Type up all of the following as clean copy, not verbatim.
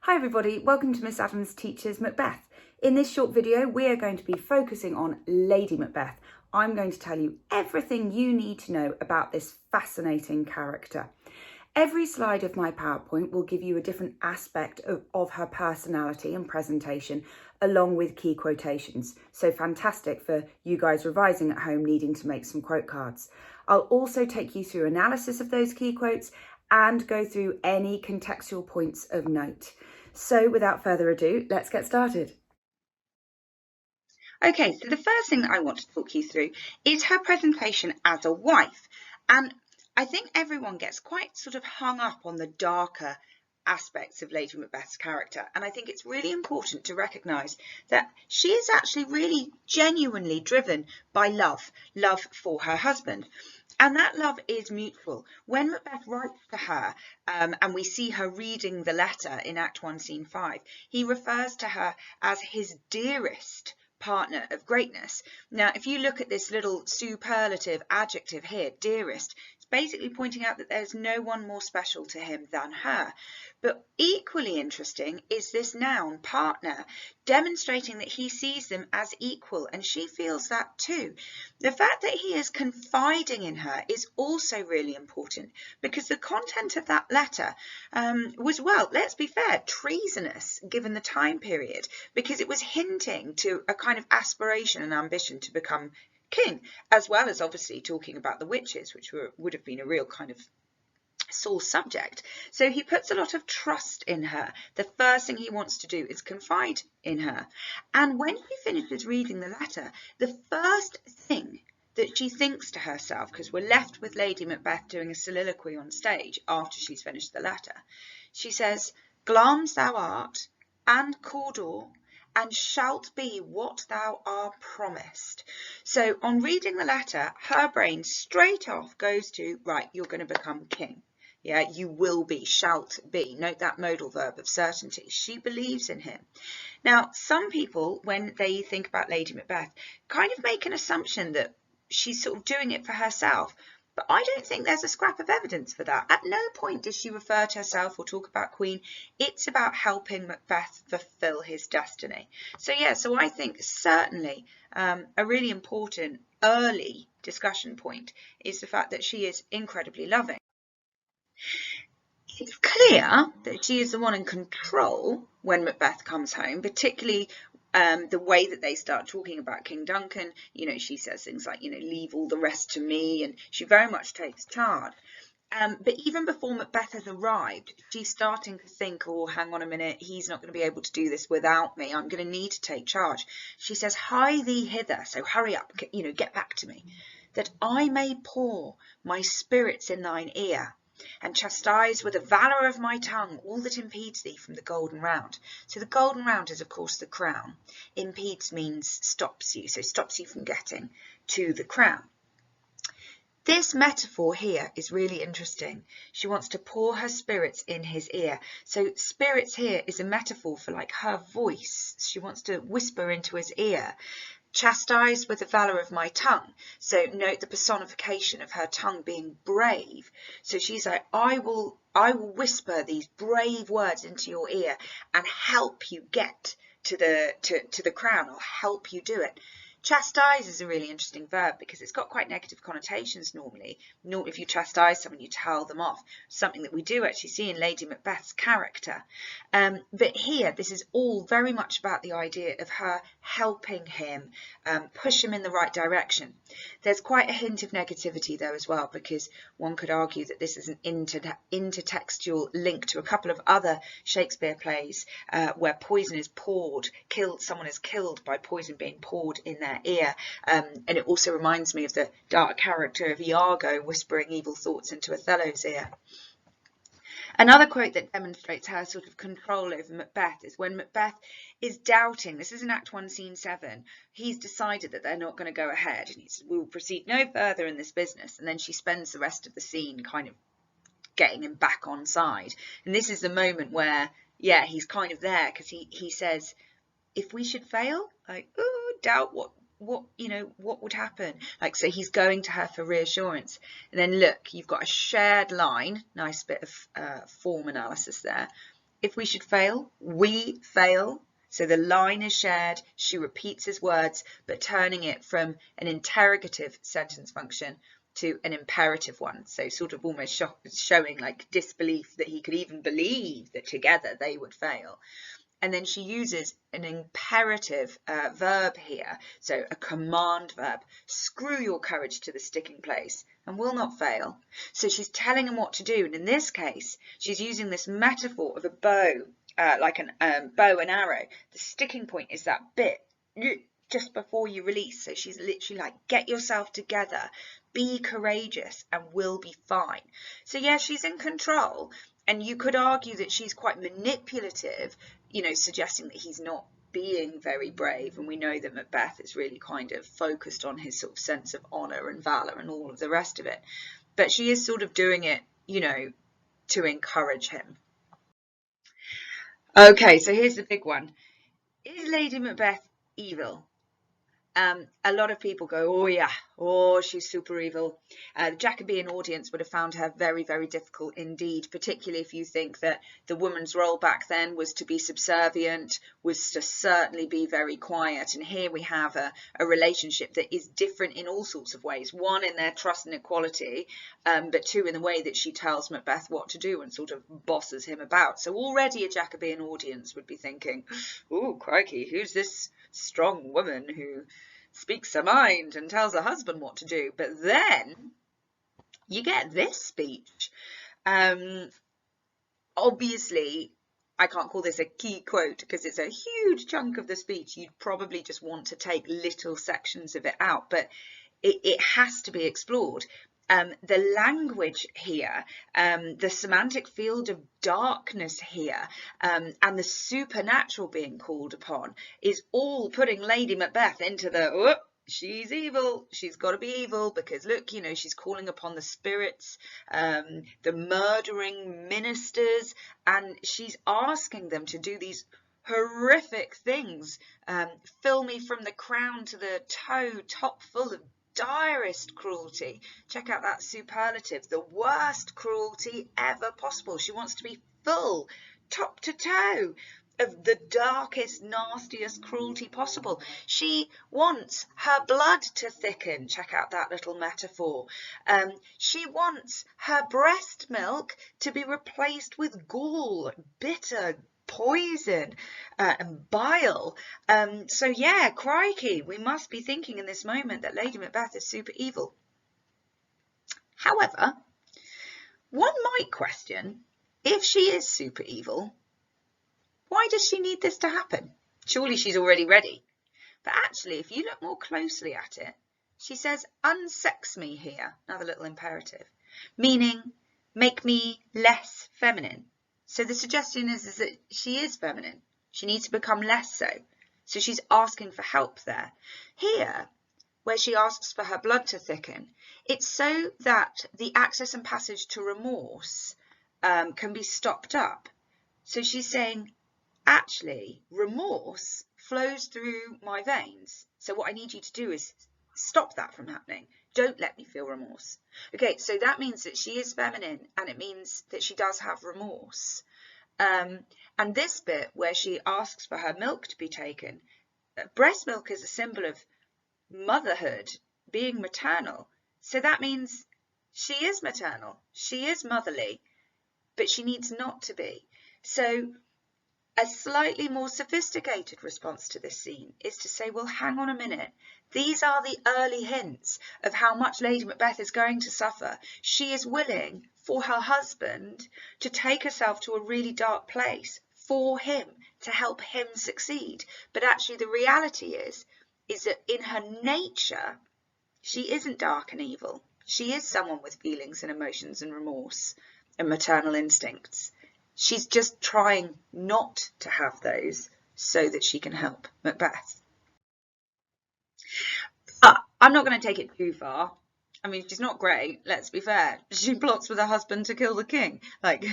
Hi everybody, welcome to Miss Adams Teaches Macbeth. In this short video, we are going to be focusing on Lady Macbeth. I'm going to tell you everything you need to know about this fascinating character. Every slide of my PowerPoint will give you a different aspect of her personality and presentation, along with key quotations. So fantastic for you guys revising at home needing to make some quote cards. I'll also take you through analysis of those key quotes and go through any contextual points of note. So without further ado, let's get started. Okay, so the first thing that I want to talk you through is her presentation as a wife. And I think everyone gets quite sort of hung up on the darker aspects of Lady Macbeth's character. And I think it's really important to recognise that she is actually really genuinely driven by love for her husband. And that love is mutual. When Macbeth writes to her, and we see her reading the letter in Act 1, Scene 5, he refers to her as his dearest partner of greatness. Now, if you look at this little superlative adjective here, dearest, it's basically pointing out that there's no one more special to him than her. But equally interesting is this noun, partner, demonstrating that he sees them as equal, and she feels that too. The fact that he is confiding in her is also really important, because the content of that letter was, well, let's be fair, treasonous given the time period, because it was hinting to a kind of aspiration and ambition to become king, as well as obviously talking about the witches, which would have been a real kind of sore subject. So he puts a lot of trust in her. The first thing he wants to do is confide in her. And when he finishes reading the letter, the first thing that she thinks to herself, because we're left with Lady Macbeth doing a soliloquy on stage after she's finished the letter, she says, "Glamis thou art, and Cawdor, and shalt be what thou art promised." So on reading the letter, her brain straight off goes to, right, you're going to become king. Yeah, you will be, shalt be. Note that modal verb of certainty. She believes in him. Now, some people, when they think about Lady Macbeth, kind of make an assumption that she's sort of doing it for herself. But I don't think there's a scrap of evidence for that. At no point does she refer to herself or talk about Queen. It's about helping Macbeth fulfill his destiny. So yeah, so I think certainly a really important early discussion point is the fact that she is incredibly loving. It's clear that she is the one in control when Macbeth comes home, particularly the way that they start talking about King Duncan. You know, she says things like, you know, leave all the rest to me, and she very much takes charge. But even before Macbeth has arrived, she's starting to think, oh, hang on a minute, he's not going to be able to do this without me. I'm going to need to take charge. She says, hie thee hither, so hurry up, you know, get back to me, that I may pour my spirits in thine ear, and chastise with the valour of my tongue all that impedes thee from the golden round. So the golden round is, of course, the crown. Impedes means stops you, so stops you from getting to the crown. This metaphor here is really interesting. She wants to pour her spirits in his ear. So spirits here is a metaphor for like her voice. She wants to whisper into his ear. Chastised with the valour of my tongue. So note the personification of her tongue being brave. So she's like, I will whisper these brave words into your ear and help you get to the crown, or help you do it. Chastise is a really interesting verb because it's got quite negative connotations normally. Normally, if you chastise someone, you tell them off. Something that we do actually see in Lady Macbeth's character. But here, this is all very much about the idea of her helping him, push him in the right direction. There's quite a hint of negativity though as well, because one could argue that this is an intertextual link to a couple of other Shakespeare plays where poison is poured, someone is killed by poison being poured in their ear, and it also reminds me of the dark character of Iago whispering evil thoughts into Othello's ear. Another quote that demonstrates her sort of control over Macbeth is when Macbeth is doubting. This is in Act 1, Scene 7. He's decided that they're not going to go ahead, and he says, we will proceed no further in this business. And then she spends the rest of the scene kind of getting him back on side. And this is the moment where, yeah, he's kind of there, because he says, if we should fail, like, oh, doubt what would happen? Like, so he's going to her for reassurance. And then look, you've got a shared line, nice bit of form analysis there. if we should fail, we fail. So the line is shared, she repeats his words, but turning it from an interrogative sentence function to an imperative one. So sort of almost showing like disbelief that he could even believe that together they would fail. And then she uses an imperative verb here, so a command verb. Screw your courage to the sticking place and will not fail. So she's telling him what to do. And in this case, she's using this metaphor of a bow, like a bow and arrow. The sticking point is that bit just before you release. So she's literally like, get yourself together, be courageous, and we'll be fine. So yeah, she's in control. And you could argue that she's quite manipulative, you know, suggesting that he's not being very brave. And we know that Macbeth is really kind of focused on his sort of sense of honour and valour and all of the rest of it. But she is sort of doing it, you know, to encourage him. Okay, so here's the big one. Is Lady Macbeth evil? A lot of people go, oh yeah, oh, she's super evil. The Jacobean audience would have found her very, very difficult indeed, particularly if you think that the woman's role back then was to be subservient, was to certainly be very quiet. And here we have a relationship that is different in all sorts of ways. One, in their trust and equality, but two, in the way that she tells Macbeth what to do and sort of bosses him about. So already a Jacobean audience would be thinking, oh, crikey, who's this strong woman who speaks her mind and tells her husband what to do? But then you get this speech. Obviously, I can't call this a key quote because it's a huge chunk of the speech. You'd probably just want to take little sections of it out, but it has to be explored. The language here, the semantic field of darkness here, and the supernatural being called upon is all putting Lady Macbeth into the, she's evil, she's got to be evil because look, you know, she's calling upon the spirits, the murdering ministers, and she's asking them to do these horrific things. Fill me from the crown to the toe, top full of direst cruelty. Check out that superlative, the worst cruelty ever possible. She wants to be full, top to toe, of the darkest, nastiest cruelty possible. She wants her blood to thicken. Check out that little metaphor. She wants her breast milk to be replaced with gall, bitter poison and bile. So yeah, crikey, we must be thinking in this moment that Lady Macbeth is super evil. However, one might question, if she is super evil, why does she need this to happen? Surely she's already ready. But actually, if you look more closely at it, she says, unsex me here, another little imperative, meaning make me less feminine. So the suggestion is that she is feminine. She needs to become less so. So she's asking for help there. Here, where she asks for her blood to thicken, it's so that the access and passage to remorse can be stopped up. So she's saying, actually, remorse flows through my veins. So what I need you to do is stop that from happening. Don't let me feel remorse. Okay, so that means that she is feminine, and it means that she does have remorse. And this bit where she asks for her milk to be taken, breast milk is a symbol of motherhood, being maternal. So that means she is maternal, she is motherly, but she needs not to be. So a slightly more sophisticated response to this scene is to say, well, hang on a minute. These are the early hints of how much Lady Macbeth is going to suffer. She is willing for her husband to take herself to a really dark place for him, to help him succeed. But actually the reality is that in her nature, she isn't dark and evil. She is someone with feelings and emotions and remorse and maternal instincts. She's just trying not to have those so that she can help Macbeth. I'm not going to take it too far. I mean, she's not great, let's be fair. She plots with her husband to kill the king. Like,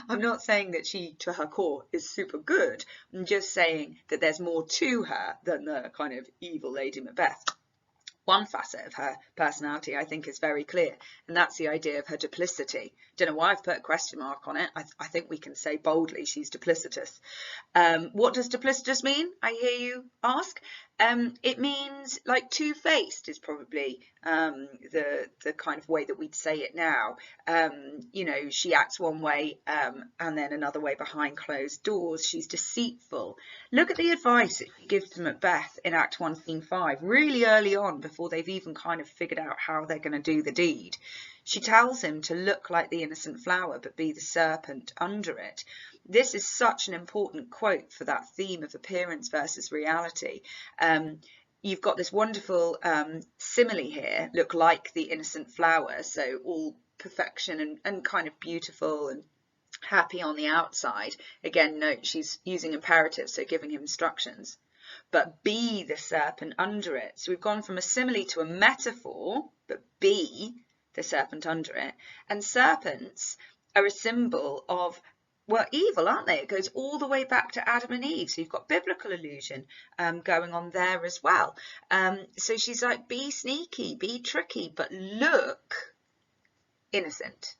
I'm not saying that she, to her core, is super good. I'm just saying that there's more to her than the kind of evil Lady Macbeth. One facet of her personality, I think, is very clear, and that's the idea of her duplicity. Don't know why I've put a question mark on it. I think we can say boldly she's duplicitous. What does duplicitous mean, I hear you ask? It means like two-faced is probably the kind of way that we'd say it now. You know, she acts one way and then another way behind closed doors. She's deceitful. Look at the advice that she gives to Macbeth in Act 1, Scene 5, really early on, before they've even kind of figured out how they're going to do the deed. She tells him to look like the innocent flower, but be the serpent under it. This is such an important quote for that theme of appearance versus reality. You've got this wonderful simile here, look like the innocent flower, so all perfection and kind of beautiful and happy on the outside. Again, note she's using imperatives, so giving him instructions. But be the serpent under it. So we've gone from a simile to a metaphor, but be the serpent under it. And serpents are a symbol of, well, evil, aren't they? It goes all the way back to Adam and Eve. So you've got biblical allusion going on there as well. So she's like, be sneaky, be tricky, but look innocent.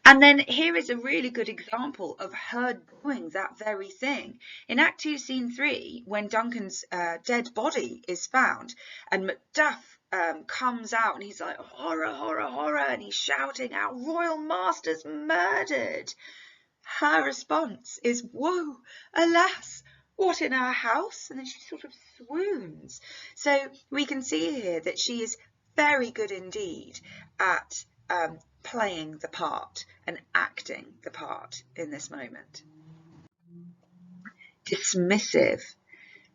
And then here is a really good example of her doing that very thing. In Act 2, Scene 3, when Duncan's dead body is found and Macduff comes out and he's like, horror, horror, horror, and he's shouting, our royal master's murdered. Her response is, whoa, alas, what in our house? And then she sort of swoons. So we can see here that she is very good indeed at playing the part and acting the part in this moment. Dismissive.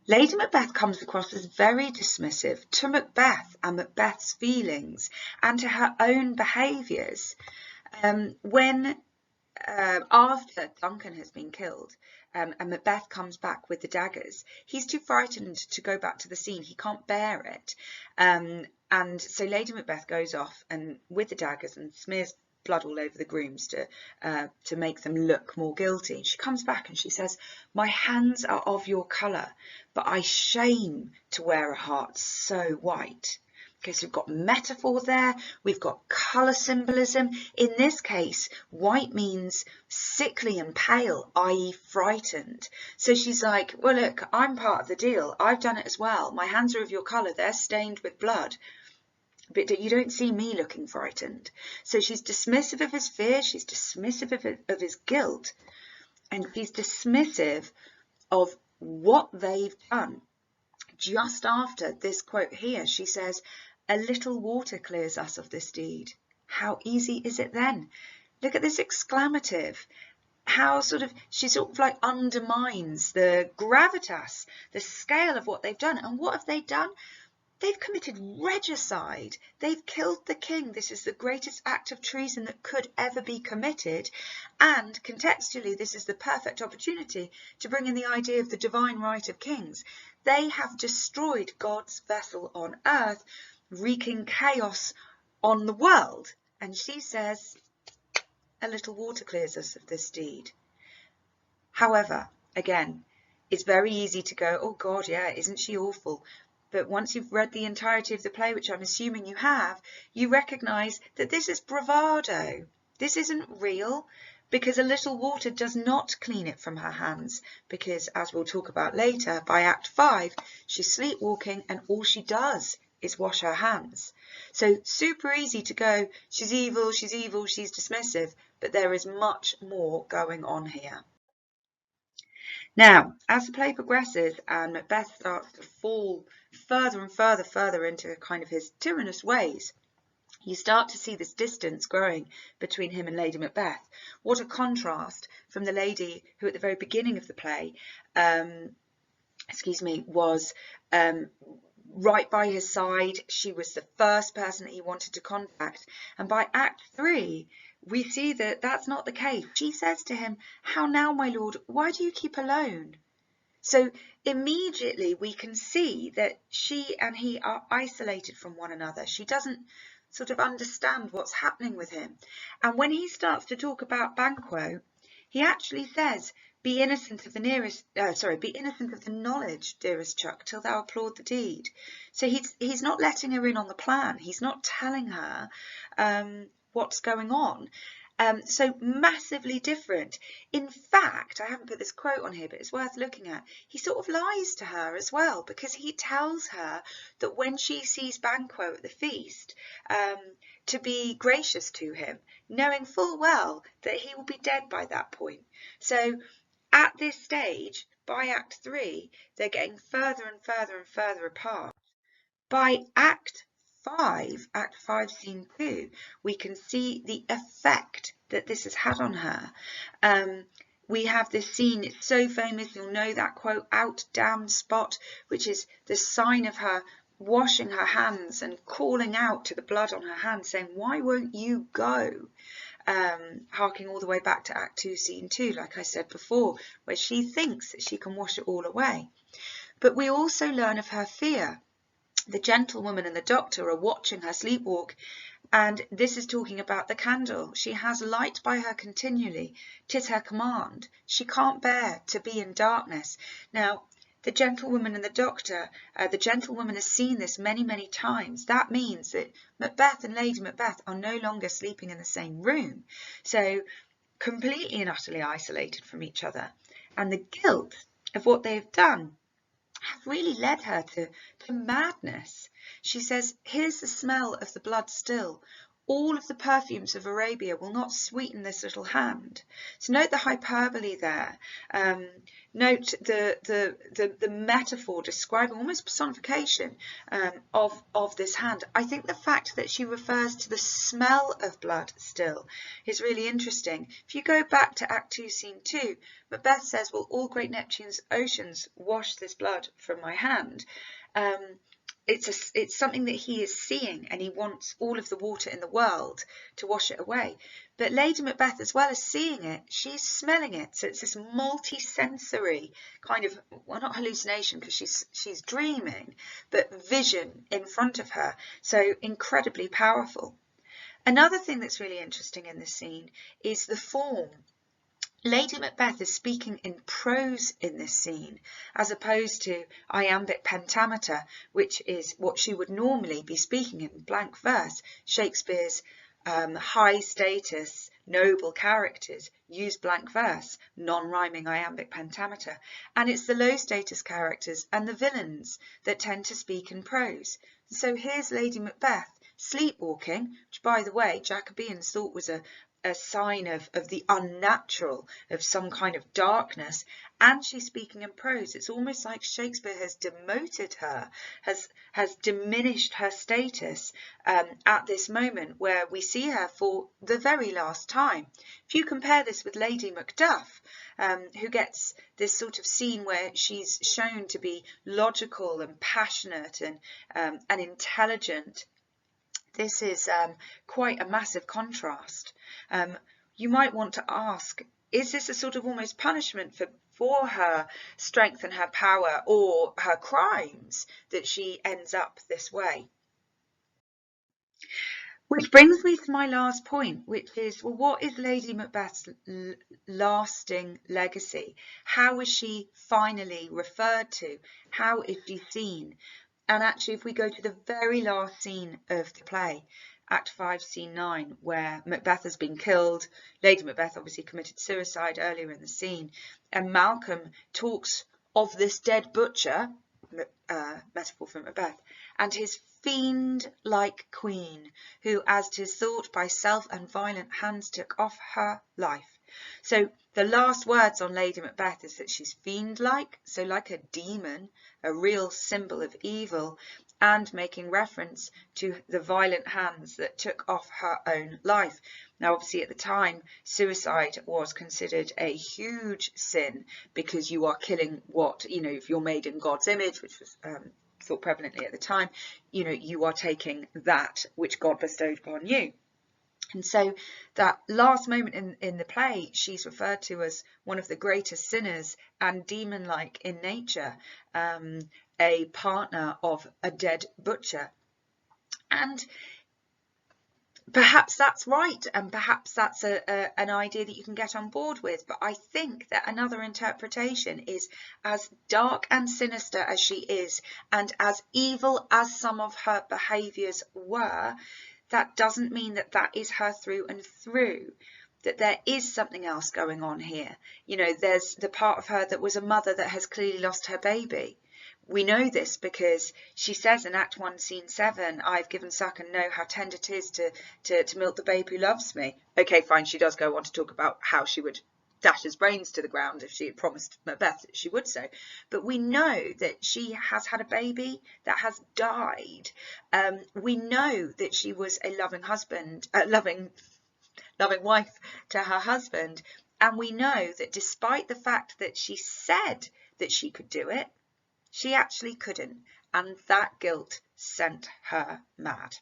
Lady Macbeth comes across as very dismissive to Macbeth and Macbeth's feelings and to her own behaviours. When after Duncan has been killed and Macbeth comes back with the daggers, he's too frightened to go back to the scene. He can't bear it. And so Lady Macbeth goes off and with the daggers and smears blood all over the grooms to make them look more guilty. She comes back and she says, my hands are of your colour, but I shame to wear a heart so white. Okay, so we've got metaphor there, we've got colour symbolism. In this case, white means sickly and pale, i.e. frightened. So she's like, well, look, I'm part of the deal. I've done it as well. My hands are of your colour. They're stained with blood. But you don't see me looking frightened. So she's dismissive of his fear. She's dismissive of his guilt. And she's dismissive of what they've done. Just after this quote here, she says, a little water clears us of this deed. How easy is it then? Look at this exclamative. How she sort of like undermines the gravitas, the scale of what they've done. And what have they done? They've committed regicide. They've killed the king. This is the greatest act of treason that could ever be committed. And contextually, this is the perfect opportunity to bring in the idea of the divine right of kings. They have destroyed God's vessel on earth, wreaking chaos on the world. And she says, a little water clears us of this deed. However, again, it's very easy to go, oh God, yeah, isn't she awful? But once you've read the entirety of the play, which I'm assuming you have, you recognise that this is bravado. This isn't real, because a little water does not clean it from her hands, because, as we'll talk about later, by Act 5, she's sleepwalking and all she does is wash her hands. So super easy to go, she's evil, she's dismissive, but there is much more going on here. Now, as the play progresses and Macbeth starts to fall further and further into kind of his tyrannous ways, you start to see this distance growing between him and Lady Macbeth. What a contrast from the lady who at the very beginning of the play, was right by his side. She was the first person that he wanted to contact. And by Act 3, we see that that's not the case. She says to him, how now, my lord, why do you keep alone? So immediately we can see that she and he are isolated from one another. She doesn't sort of understand what's happening with him. And when he starts to talk about Banquo, He actually says, be innocent of the knowledge, dearest Chuck, till thou applaud the deed. So he's not letting her in on the plan. He's not telling her what's going on. So massively different. In fact, I haven't put this quote on here, but it's worth looking at. He sort of lies to her as well, because he tells her that when she sees Banquo at the feast, to be gracious to him, knowing full well that he will be dead by that point. So at this stage, by Act 3, they're getting further and further and further apart. By Act 5, Scene 2, we can see the effect that this has had on her. We have this scene, it's so famous, you'll know that quote, "Out, damned spot," which is the sign of her washing her hands and calling out to the blood on her hands, saying, "Why won't you go?" Harking all the way back to Act 2, Scene 2, like I said before, where she thinks that she can wash it all away. But we also learn of her fear. The gentlewoman and the doctor are watching her sleepwalk, and this is talking about the candle. She has light by her continually, 'tis her command. She can't bear to be in darkness. Now, the gentlewoman and the doctor, the gentlewoman has seen this many, many times. That means that Macbeth and Lady Macbeth are no longer sleeping in the same room. So completely and utterly isolated from each other. And the guilt of what they have done have really led her to madness. She says, "Here's the smell of the blood still. All of the perfumes of Arabia will not sweeten this little hand." So note the hyperbole there. Note the metaphor describing, almost personification, of this hand. I think the fact that she refers to the smell of blood still is really interesting. If you go back to Act 2, Scene 2, Macbeth says, "Will all great Neptune's oceans wash this blood from my hand?" It's something that he is seeing, and he wants all of the water in the world to wash it away. But Lady Macbeth, as well as seeing it, she's smelling it. So it's this multi-sensory kind of, well, not hallucination because she's dreaming, but vision in front of her. So incredibly powerful. Another thing that's really interesting in this scene is the form. Lady Macbeth is speaking in prose in this scene, as opposed to iambic pentameter, which is what she would normally be speaking in blank verse. Shakespeare's high status, noble characters use blank verse, non-rhyming iambic pentameter, and it's the low status characters and the villains that tend to speak in prose. So here's Lady Macbeth sleepwalking, which, by the way, Jacobeans thought was a sign of the unnatural, of some kind of darkness, and she's speaking in prose. It's almost like Shakespeare has demoted her, has diminished her status at this moment where we see her for the very last time. If you compare this with Lady Macduff, who gets this sort of scene where she's shown to be logical and passionate and intelligent, this is quite a massive contrast. You might want to ask, is this a sort of almost punishment for her strength and her power, or her crimes, that she ends up this way? Which brings me to my last point, which is, well, what is Lady Macbeth's lasting legacy? How is she finally referred to? How is she seen? And actually, if we go to the very last scene of the play, Act 5, Scene 9, where Macbeth has been killed, Lady Macbeth obviously committed suicide earlier in the scene, and Malcolm talks of this dead butcher, metaphor for Macbeth, and his fiend-like queen, who, as 'tis thought, by self and violent hands took off her life. So the last words on Lady Macbeth is that she's fiend-like, so like a demon, a real symbol of evil, and making reference to the violent hands that took off her own life. Now, obviously, at the time, suicide was considered a huge sin, because you are killing what, if you're made in God's image, which was thought prevalently at the time, you are taking that which God bestowed upon you. And so that last moment in the play, she's referred to as one of the greatest sinners and demon-like in nature, a partner of a dead butcher. And perhaps that's right, and perhaps that's an idea that you can get on board with. But I think that another interpretation is, as dark and sinister as she is, and as evil as some of her behaviours were, that doesn't mean that that is her through and through. That there is something else going on here. You know, there's the part of her that was a mother that has clearly lost her baby. We know this because she says in Act 1, Scene 7, I've given suck and know how tender it is to milk the babe who loves me. Okay, fine, she does go on to talk about how she would dash his brains to the ground if she had promised Macbeth that she would so. But we know that she has had a baby that has died. We know that she was a loving husband, loving wife to her husband. And we know that despite the fact that she said that she could do it, she actually couldn't, and that guilt sent her mad.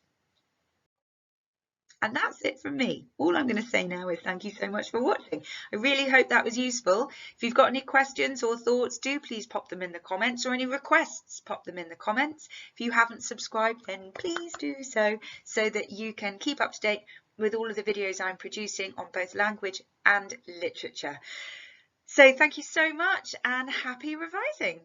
And that's it from me. All I'm going to say now is thank you so much for watching. I really hope that was useful. If you've got any questions or thoughts, do please pop them in the comments, or any requests, pop them in the comments. If you haven't subscribed, then please do so that you can keep up to date with all of the videos I'm producing on both language and literature. So thank you so much, and happy revising.